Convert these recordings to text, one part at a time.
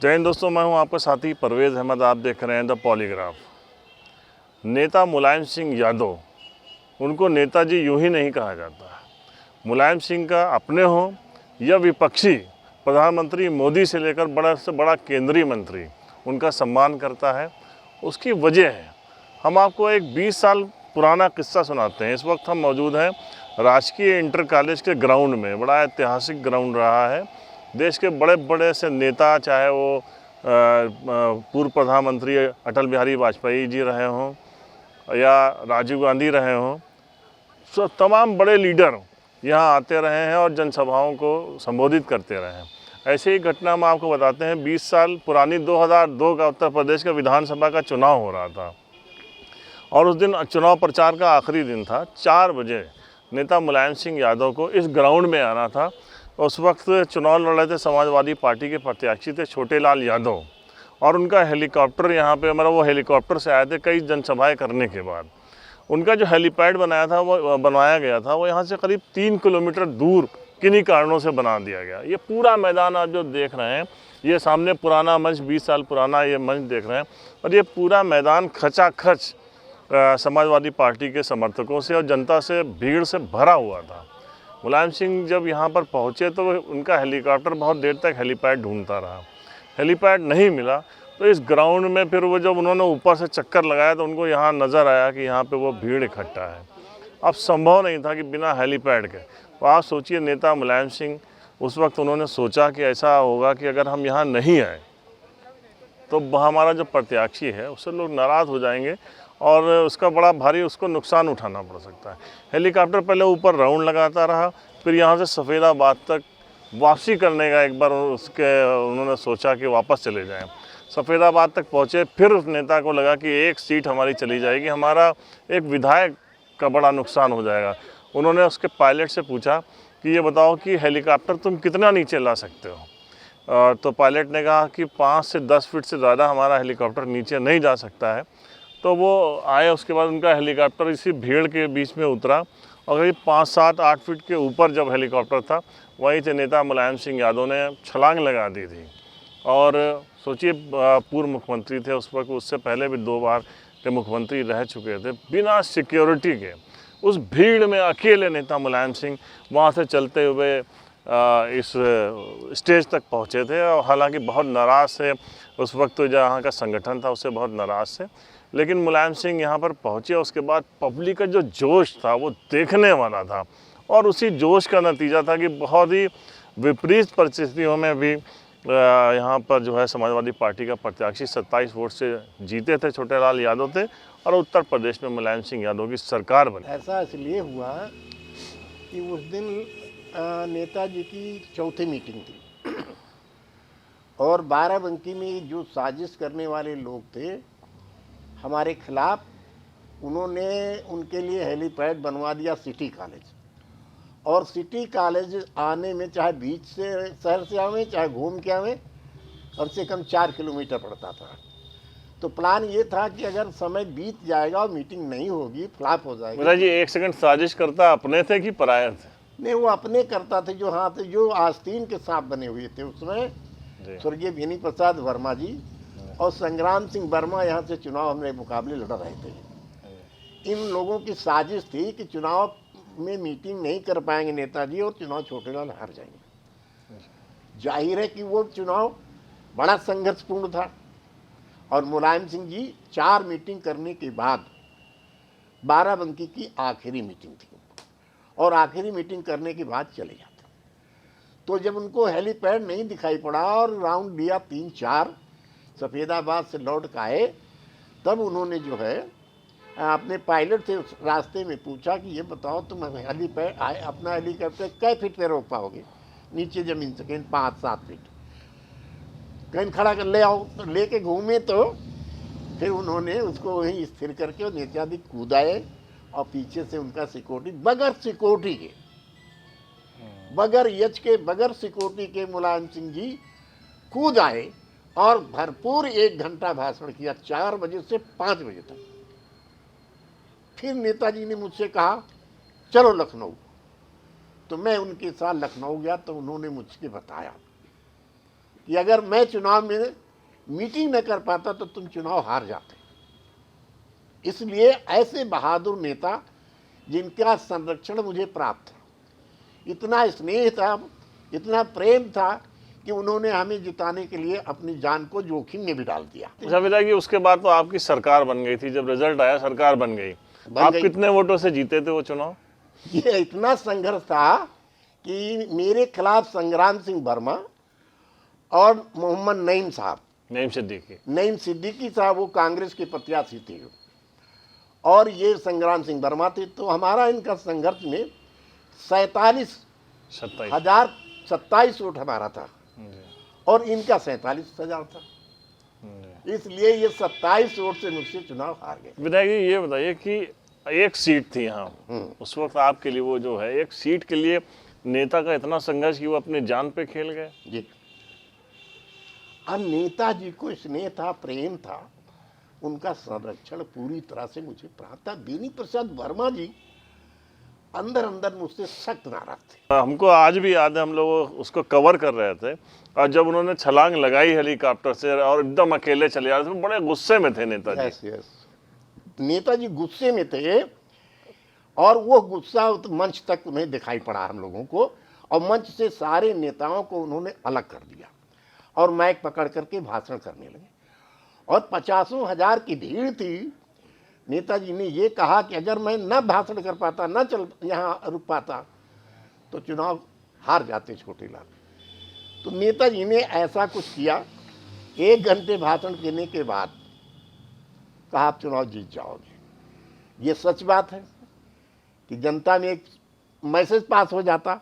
जय हिंद दोस्तों, मैं हूं आपका साथी परवेज़ अहमद। आप देख रहे हैं द पॉलीग्राफ। नेता मुलायम सिंह यादव, उनको नेताजी यूं ही नहीं कहा जाता। मुलायम सिंह का अपने हों या विपक्षी, प्रधानमंत्री मोदी से लेकर बड़ा से बड़ा केंद्रीय मंत्री उनका सम्मान करता है। उसकी वजह है, हम आपको एक 20 साल पुराना किस्सा सुनाते हैं। इस वक्त हम मौजूद हैं राजकीय इंटर कॉलेज के ग्राउंड में। बड़ा ऐतिहासिक ग्राउंड रहा है। देश के बड़े बड़े से नेता, चाहे वो पूर्व प्रधानमंत्री अटल बिहारी वाजपेयी जी रहे हों या राजीव गांधी रहे हों, सब तमाम बड़े लीडर यहाँ आते रहे हैं और जनसभाओं को संबोधित करते रहे हैं। ऐसे ही घटना हम आपको बताते हैं। 20 साल पुरानी 2002 का उत्तर प्रदेश का विधानसभा का चुनाव हो रहा था और उस दिन चुनाव प्रचार का आखिरी दिन था। 4 बजे नेता मुलायम सिंह यादव को इस ग्राउंड में आना था। उस वक्त चुनाव लड़ रहे थे समाजवादी पार्टी के प्रत्याशी थे छोटेलाल यादव, और उनका हेलीकॉप्टर यहाँ पे, मतलब वो हेलीकॉप्टर से आए थे कई जनसभाएं करने के बाद। उनका जो हेलीपैड बनवाया गया था वो यहाँ से करीब 3 किलोमीटर दूर किन्हीं कारणों से बना दिया गया। ये पूरा मैदान आप जो देख रहे हैं, ये सामने पुराना मंच, 20 साल पुराना ये मंच देख रहे हैं, और ये पूरा मैदान खचाखच समाजवादी पार्टी के समर्थकों से और जनता से, भीड़ से भरा हुआ था। मुलायम सिंह जब यहाँ पर पहुँचे तो उनका हेलीकॉप्टर बहुत देर तक हेलीपैड ढूंढता रहा। हेलीपैड नहीं मिला तो इस ग्राउंड में फिर वो जब उन्होंने ऊपर से चक्कर लगाया तो उनको यहाँ नज़र आया कि यहाँ पे वो भीड़ इकट्ठा है। अब संभव नहीं था कि बिना हेलीपैड के, तो आप सोचिए नेता मुलायम सिंह, उस वक्त उन्होंने सोचा कि ऐसा होगा कि अगर हम यहाँ नहीं आए तो हमारा जो प्रत्याशी है उससे लोग नाराज़ हो जाएंगे और उसका बड़ा भारी उसको नुकसान उठाना पड़ सकता है। हेलीकॉप्टर पहले ऊपर राउंड लगाता रहा, फिर यहाँ से सफ़ेदाबाद तक वापसी करने का एक बार उन्होंने सोचा कि वापस चले जाएं। सफ़ेदाबाद तक पहुँचे, फिर उस नेता को लगा कि एक सीट हमारी चली जाएगी, हमारा एक विधायक का बड़ा नुकसान हो जाएगा। उन्होंने उसके पायलट से पूछा कि ये बताओ कि हेलीकॉप्टर तुम कितना नीचे ला सकते हो। तो पायलट ने कहा कि 5 से 10 फीट से ज़्यादा हमारा हेलीकॉप्टर नीचे नहीं जा सकता है। तो वो आए, उसके बाद उनका हेलीकॉप्टर इसी भीड़ के बीच में उतरा और करीब 5, 7, 8 फीट के ऊपर जब हेलीकॉप्टर था, वहीं से नेता मुलायम सिंह यादव ने छलांग लगा दी थी। और सोचिए, पूर्व मुख्यमंत्री थे उस वक्त, उससे पहले भी 2 बार के मुख्यमंत्री रह चुके थे। बिना सिक्योरिटी के उस भीड़ में अकेले नेता मुलायम सिंह वहाँ से चलते हुए इस स्टेज तक पहुँचे थे। और हालांकि बहुत नाराज़ थे उस वक्त, तो जहाँ का संगठन था उससे बहुत नाराज़ थे, लेकिन मुलायम सिंह यहाँ पर पहुँचे। उसके बाद पब्लिक का जो जोश था वो देखने वाला था, और उसी जोश का नतीजा था कि बहुत ही विपरीत परिस्थितियों में भी यहाँ पर जो है समाजवादी पार्टी का प्रत्याशी 27 वोट से जीते थे, छोटेलाल यादव थे, और उत्तर प्रदेश में मुलायम सिंह यादव की सरकार बनी। ऐसा इसलिए हुआ कि उस दिन नेताजी की चौथी मीटिंग थी और बाराबंकी में जो साजिश करने वाले लोग थे हमारे खिलाफ, उन्होंने उनके लिए हेलीपैड बनवा दिया सिटी कॉलेज। और सिटी कॉलेज आने में चाहे बीच से शहर से आवे चाहे घूम के आवे, कम से कम 4 किलोमीटर पड़ता था। तो प्लान ये था कि अगर समय बीत जाएगा और मीटिंग नहीं होगी, फ्लॉप हो जाएगी। मेरा जी, एक सेकंड, साजिश करता अपने थे कि पराये थे? नहीं, वो अपने करता थे। जो हाथ जो आस्तीन के सांप बने हुए थे उसमें स्वर्गीय बेनी प्रसाद वर्मा जी और संग्राम सिंह वर्मा यहाँ से चुनाव हमने मुकाबले लड़ रहे थे। इन लोगों की साजिश थी कि चुनाव में मीटिंग नहीं कर पाएंगे नेताजी और चुनाव छोटेलाल हार जाएंगे। जाहिर है कि वो चुनाव बड़ा संघर्षपूर्ण था। और मुलायम सिंह जी 4 मीटिंग करने के बाद बाराबंकी की आखिरी मीटिंग थी, और आखिरी मीटिंग करने के बाद चले जाते। तो जब उनको हेलीपैड नहीं दिखाई पड़ा और राउंड दिया 3-4, सफ़ेदाबाद से लौट के आए, तब उन्होंने जो है अपने पायलट से उस रास्ते में पूछा कि ये बताओ तुम हेलीपैड अपना हेलीकॉप्टर कै फीट पे रोक पाओगे नीचे ज़मीन से? कहीं 5-7 फीट। कहीं खड़ा कर ले आओ। तो लेके घूमे, तो फिर उन्होंने उसको वहीं स्थिर करके और नेताजी कूदाए और पीछे से उनका सिक्योरिटी, बगैर सिक्योरिटी के, बगैर यच के, बगैर सिक्योरिटी के मुलायम सिंह जी कूद आए और भरपूर 1 घंटा भाषण किया, 4 बजे से 5 बजे तक। फिर नेताजी ने मुझसे कहा चलो कि अगर मैं चुनाव में मीटिंग न कर पाता तो तुम चुनाव हार जाते। इसलिए ऐसे बहादुर नेता जिनका संरक्षण मुझे प्राप्त था, इतना स्नेह था, इतना प्रेम था कि उन्होंने हमें जिताने के लिए अपनी जान को जोखिम में भी डाल दिया। अच्छा विधायक जी, उसके बाद तो आपकी सरकार बन गई थी, जब रिजल्ट आया सरकार बन गई। आप कितने वोटों से जीते थे वो चुनाव? ये इतना संघर्ष था कि मेरे खिलाफ संग्राम सिंह वर्मा और मोहम्मद नईम सिद्दीकी साहब, वो कांग्रेस के प्रत्याशी थे, और ये संग्राम सिंह वर्मा थे। तो हमारा इनका संघर्ष में 27,027 वोट हमारा था और इनका 47,000 था। इसलिए ये 27 वोट से मुझसे चुनाव हार गए। विधायक जी ये बताइए कि एक सीट थी यहाँ उस वक्त आपके लिए, वो जो है एक सीट के लिए नेता का इतना संघर्ष कि वो अपनी जान पे खेल गए। जी, अब नेताजी को स्नेह था, प्रेम था, उनका संरक्षण पूरी तरह से मुझे प्राप्त था। बेनी प्रसाद वर्मा जी अंदर अंदर मुझसे सख्त नाराज थे। हमको आज भी याद है, हम लोग उसको कवर कर रहे थे और जब उन्होंने छलांग लगाई हेलीकॉप्टर से और एकदम अकेले चले जा रहे थे, बड़े गुस्से में थे नेताजी। यस, नेताजी गुस्से में थे और वो गुस्सा मंच तक उन्हें दिखाई पड़ा हम लोगों को, और मंच से सारे नेताओं को उन्होंने अलग कर दिया और माइक पकड़ करके भाषण करने लगे। और 50,000 की भीड़ थी। नेताजी ने ये कहा कि अगर मैं न भाषण कर पाता, न चल यहाँ रुक पाता, तो चुनाव हार जाते छोटेलाल। तो नेताजी ने ऐसा कुछ किया। 1 घंटे भाषण देने के बाद कहा आप चुनाव जीत जाओगे। ये सच बात है कि जनता में एक मैसेज पास हो जाता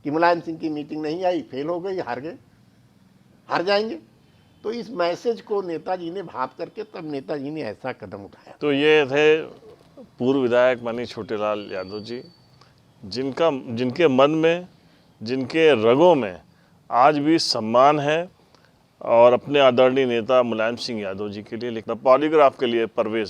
कि मुलायम सिंह की मीटिंग नहीं आई, फेल हो गई, हार गए, हार जाएंगे। तो इस मैसेज को नेताजी ने भाप करके तब नेताजी ने ऐसा कदम उठाया। तो ये थे पूर्व विधायक माननीय छोटेलाल यादव जी, जिनके मन में, जिनके रगों में आज भी सम्मान है, और अपने आदरणीय नेता मुलायम सिंह यादव जी के लिए लिखना। पॉलीग्राफ के लिए परवेज।